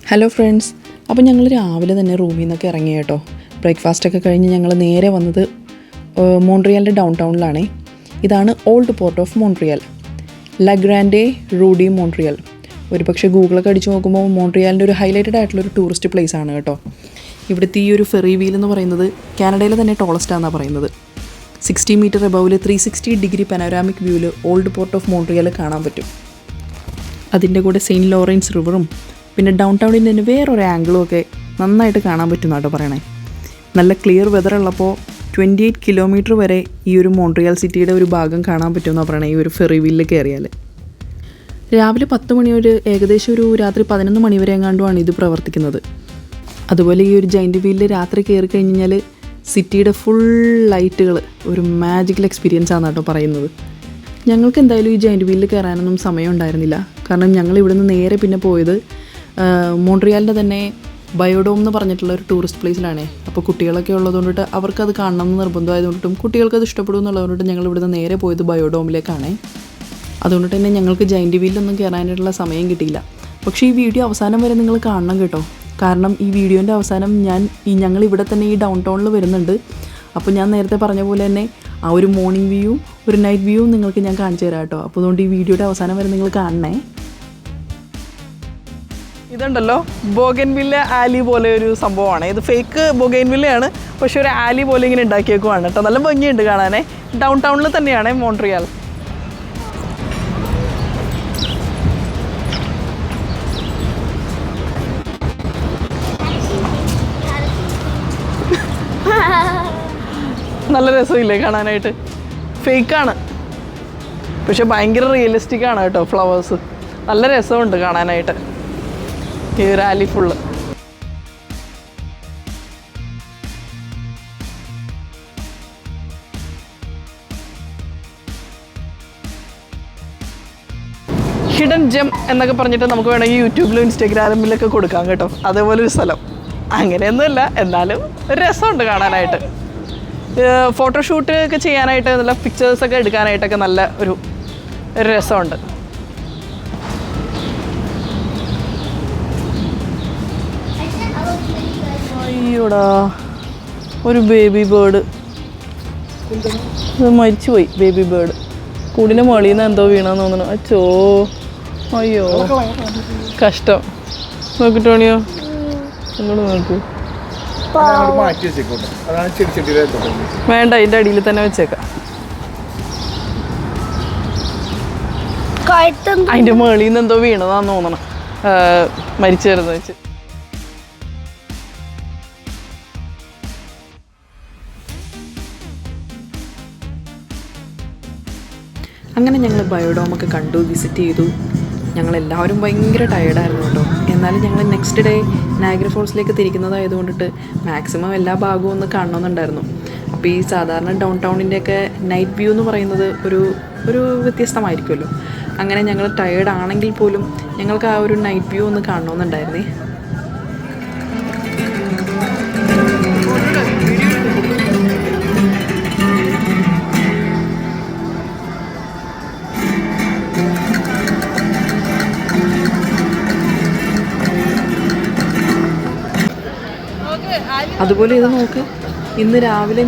Hello friends, അപ്പോൾ ഞങ്ങൾ രാവിലെ തന്നെ റൂമിൽ നിന്നൊക്കെ ഇറങ്ങി കേട്ടോ. ബ്രേക്ക്ഫാസ്റ്റൊക്കെ കഴിഞ്ഞ് ഞങ്ങൾ നേരെ വന്നത് മോൺട്രിയലിൻ്റെ ഡൗൺ ടൗണിലാണേ. ഇതാണ് ഓൾഡ് പോർട്ട് ഓഫ് മോൺട്രിയൽ, ലാ ഗ്രാൻഡെ റൂ ഡി മോൺട്രിയൽ. ഒരു പക്ഷേ ഗൂഗിളൊക്കെ അടിച്ച് നോക്കുമ്പോൾ മോൺട്രിയലിൻ്റെ ഒരു ഹൈലൈറ്റഡ് ആയിട്ടുള്ളൊരു ടൂറിസ്റ്റ് പ്ലേസ് ആണ് കേട്ടോ. ഇവിടുത്തെ ഈ ഒരു ഫെറി വീൽ എന്ന് പറയുന്നത് കാനഡയിലെ തന്നെ ടോളസ്റ്റ് ആണെന്നാണ് പറയുന്നത്. 60 മീറ്റർ എബവിൽ 360 ഡിഗ്രി പനോരാമിക് വ്യൂവിൽ ഓൾഡ് പോർട്ട് ഓഫ് മോൺട്രിയൽ കാണാൻ പറ്റും. അതിൻ്റെ കൂടെ സെയിൻറ്റ് ലോറൻസ് റിവറും പിന്നെ ഡൗൺ ടൗണിൽ തന്നെ വേറൊരു ആംഗിളും ഒക്കെ നന്നായിട്ട് കാണാൻ പറ്റുന്ന കേട്ടോ പറയണേ. നല്ല ക്ലിയർ വെതർ ഉള്ളപ്പോൾ 28 കിലോമീറ്റർ വരെ ഈ ഒരു മോൺട്രിയൽ സിറ്റിയുടെ ഒരു ഭാഗം കാണാൻ പറ്റുമെന്നാണ് പറയണേ ഈ ഒരു ഫെറി വീലിൽ കയറിയാൽ. രാവിലെ 10 മണി ഒരു ഏകദേശം ഒരു രാത്രി 11 മണി വരെ എങ്ങാണ്ടുമാണ് ഇത് പ്രവർത്തിക്കുന്നത്. അതുപോലെ ഈ ഒരു ജൈൻറ്റ് വീലിൽ രാത്രി കയറി കഴിഞ്ഞാൽ സിറ്റിയുടെ ഫുൾ ലൈറ്റുകൾ ഒരു മാജിക്കൽ എക്സ്പീരിയൻസ് ആണ് കേട്ടോ പറയുന്നത്. ഞങ്ങൾക്ക് എന്തായാലും ഈ ജൈൻറ്റ് വീലിൽ കയറാനൊന്നും സമയം ഉണ്ടായിരുന്നില്ല. കാരണം ഞങ്ങൾ ഇവിടുന്ന് നേരെ പിന്നെ പോയത് മോൺട്രിയലിൻ്റെ തന്നെ ബയോഡോം എന്ന് പറഞ്ഞിട്ടുള്ള ഒരു ടൂറിസ്റ്റ് പ്ലേസിലാണ്. അപ്പോൾ കുട്ടികളൊക്കെ ഉള്ളതുകൊണ്ടിട്ട് അവർക്കത് കാണണം എന്ന് നിർബന്ധമായതുകൊണ്ടിട്ടും കുട്ടികൾക്കത് ഇഷ്ടപ്പെടും എന്നുള്ളതുകൊണ്ടിട്ട് ഞങ്ങൾ ഇവിടുന്ന് നേരെ പോയത് ബയോഡോമിലേക്കാണ്. അതുകൊണ്ടിട്ട് തന്നെ ഞങ്ങൾക്ക് ജൈൻറ്റ് വീലിലൊന്നും കയറാനായിട്ടുള്ള സമയം കിട്ടിയില്ല. പക്ഷേ ഈ വീഡിയോ അവസാനം വരെ നിങ്ങൾ കാണണം കേട്ടോ. കാരണം ഈ വീഡിയോൻ്റെ അവസാനം ഞങ്ങൾ ഇവിടെ തന്നെ ഈ ഡൗൺ ടൗണിൽ വരുന്നുണ്ട്. അപ്പോൾ ഞാൻ നേരത്തെ പറഞ്ഞ പോലെ തന്നെ ആ ഒരു മോർണിംഗ് വ്യൂ ഒരു നൈറ്റ് വ്യൂ നിങ്ങൾക്ക് ഞാൻ കാണിച്ചു തരാം കേട്ടോ. അപ്പോൾ അതുകൊണ്ട് ഈ വീഡിയോയുടെ അവസാനം വരെ നിങ്ങൾ കാണണേ. ഇതുണ്ടല്ലോ ബോഗൻവില്ല ആലി പോലെ ഒരു സംഭവമാണ്. ഇത് ഫേക്ക് ബോഗൻവില്ലയാണ്, പക്ഷെ ഒരു ആലി പോലെ ഇങ്ങനെ ഉണ്ടാക്കിയേക്കുവാണ് കേട്ടോ. നല്ല ഭംഗിയുണ്ട് കാണാനേ. ഡൗൺ ടൗണിൽ തന്നെയാണ് മോൺട്രിയൽ. നല്ല രസമില്ലേ കാണാനായിട്ട്? ഫേക്കാണ് പക്ഷെ ഭയങ്കര റിയലിസ്റ്റിക് ആണ് കേട്ടോ. ഫ്ലവേഴ്സ് നല്ല രസമുണ്ട് കാണാനായിട്ട്. ഈ റാലി ഫുള്ള് ഹിഡൻ ജെം എന്നൊക്കെ പറഞ്ഞിട്ട് നമുക്ക് വേണമെങ്കിൽ യൂട്യൂബിലും ഇൻസ്റ്റാഗ്രാമിലൊക്കെ കൊടുക്കാം കേട്ടോ. അതേപോലെ ഒരു സ്ഥലം അങ്ങനെയൊന്നുമില്ല, എന്നാലും ഒരു രസമുണ്ട് കാണാനായിട്ട്. ഫോട്ടോഷൂട്ട് ഒക്കെ ചെയ്യാനായിട്ട് നല്ല പിക്ചേഴ്സൊക്കെ എടുക്കാനായിട്ടൊക്കെ നല്ല ഒരു രസമുണ്ട്. അയ്യോടാ, ഒരു ബേബി ബേർഡ് ഇത് മരിച്ചുപോയി. ബേബി ബേർഡ് കൂടിൻ്റെ മുകളിൽ നിന്ന് എന്തോ വീണെന്ന് തോന്നുന്നു. അച്ചോ, അയ്യോ കഷ്ടം. നോക്കിട്ടോണിയോ, ഇങ്ങോട്ട് നോക്കൂ. വേണ്ട, അതിൻ്റെ അടിയിൽ തന്നെ വെച്ചേക്കാം. അതിൻ്റെ മുകളിൽ നിന്ന് എന്തോ വീണതാന്ന് തോന്നണം, മരിച്ചു വരുന്ന വെച്ച്. അങ്ങനെ ഞങ്ങൾ ബയോഡോമൊക്കെ കണ്ടു, വിസിറ്റ് ചെയ്തു. ഞങ്ങളെല്ലാവരും ഭയങ്കര ടയേർഡായിരുന്നു കേട്ടോ. എന്നാലും ഞങ്ങൾ നെക്സ്റ്റ് ഡേ നയാഗ്ര ഫോൾസിലേക്ക് തിരിക്കുന്നതായതുകൊണ്ടിട്ട് മാക്സിമം എല്ലാ ഭാഗവും ഒന്ന് കാണണമെന്നുണ്ടായിരുന്നു. അപ്പോൾ ഈ സാധാരണ ഡൗൺ ടൗണിൻ്റെയൊക്കെ നൈറ്റ് വ്യൂ എന്ന് പറയുന്നത് ഒരു വ്യത്യസ്തമായിരിക്കുമല്ലോ. അങ്ങനെ ഞങ്ങൾ ടയേർഡ് ആണെങ്കിൽ പോലും ഞങ്ങൾക്ക് ആ ഒരു നൈറ്റ് വ്യൂ ഒന്ന് കാണണമെന്നുണ്ടായിരുന്നേ. അതുപോലെ ഇത് നോക്ക്, ഇന്ന് രാവിലെ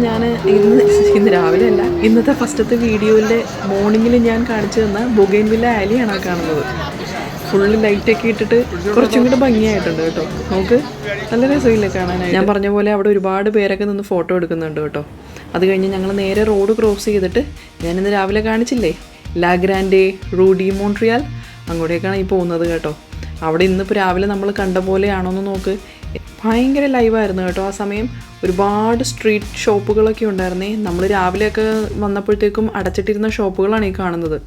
ഇന്നത്തെ ഫസ്റ്റത്തെ വീഡിയോയിലെ മോർണിംഗിൽ ഞാൻ കാണിച്ചു തന്ന ബൊഗൈൻവില്ല ആലിയാണ് ആ കാണുന്നത്. ഫുള്ള് ലൈറ്റൊക്കെ ഇട്ടിട്ട് കുറച്ചും കൂടെ ഭംഗിയായിട്ടുണ്ട് കേട്ടോ. നോക്ക്, നല്ല രസമില്ലേ കാണാനായിട്ട്? ഞാൻ പറഞ്ഞ പോലെ അവിടെ ഒരുപാട് പേരൊക്കെ നിന്ന് ഫോട്ടോ എടുക്കുന്നുണ്ട് കേട്ടോ. അത് കഴിഞ്ഞ് ഞങ്ങൾ നേരെ റോഡ് ക്രോസ് ചെയ്തിട്ട് ഞാനിന്ന് രാവിലെ കാണിച്ചില്ലേ ലാ ഗ്രാൻഡെ റൂ ഡി മോൺട്രിയൽ, അങ്ങോട്ടേക്കാണ് ഈ പോകുന്നത് കേട്ടോ. അവിടെ ഇന്നിപ്പോൾ രാവിലെ നമ്മൾ കണ്ട പോലെയാണോന്ന് നോക്ക്, ഭയങ്കര ലൈവായിരുന്നു കേട്ടോ. ആ സമയം ഒരുപാട് സ്ട്രീറ്റ് ഷോപ്പുകളൊക്കെ ഉണ്ടായിരുന്നേ. നമ്മൾ രാവിലെയൊക്കെ വന്നപ്പോഴത്തേക്കും അടച്ചിട്ടിരുന്ന ഷോപ്പുകളാണ് ഈ കാണുന്നത്.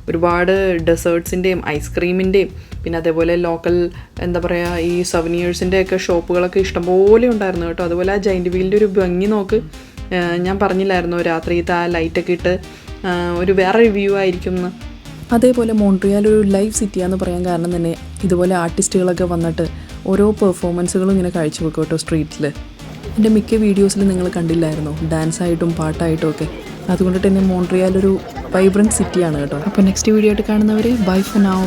ഒരുപാട് ഡെസേർട്ട്സിൻ്റെയും ഐസ്ക്രീമിൻ്റെയും പിന്നെ അതേപോലെ ലോക്കൽ എന്താ പറയുക ഈ സവനിയേഴ്സിൻ്റെ ഒക്കെ ഷോപ്പുകളൊക്കെ ഇഷ്ടംപോലെ ഉണ്ടായിരുന്നു കേട്ടോ. അതുപോലെ ആ ജൈൻറ്റ് വീലിൻ്റെ ഒരു ഭംഗി നോക്ക്. ഞാൻ പറഞ്ഞില്ലായിരുന്നു രാത്രിയിലത്തെ ആ ലൈറ്റൊക്കെ ഇട്ട് ഒരു വേറെ വ്യൂ ആയിരിക്കും എന്ന്. അതേപോലെ മോൺട്രിയൽ ഒരു ലൈവ് സിറ്റിയാന്ന് പറയാൻ കാരണം തന്നെ ഇതുപോലെ ആർട്ടിസ്റ്റുകളൊക്കെ വന്നിട്ട് ഓരോ പെർഫോമൻസുകളും ഇങ്ങനെ കാഴ്ചവെക്കും കേട്ടോ സ്ട്രീറ്റിൽ. എൻ്റെ മിക്ക വീഡിയോസിൽ നിങ്ങൾ കണ്ടില്ലായിരുന്നോ, ഡാൻസായിട്ടും പാട്ടായിട്ടും ഒക്കെ. അതുകൊണ്ട് തന്നെ മോൺട്രിയൽ ഒരു വൈബ്രൻറ്റ് സിറ്റിയാണ് കേട്ടോ. അപ്പോൾ നെക്സ്റ്റ് വീഡിയോ ആയിട്ട് കാണുന്നവരെ ബൈ ഫോർ നൗ.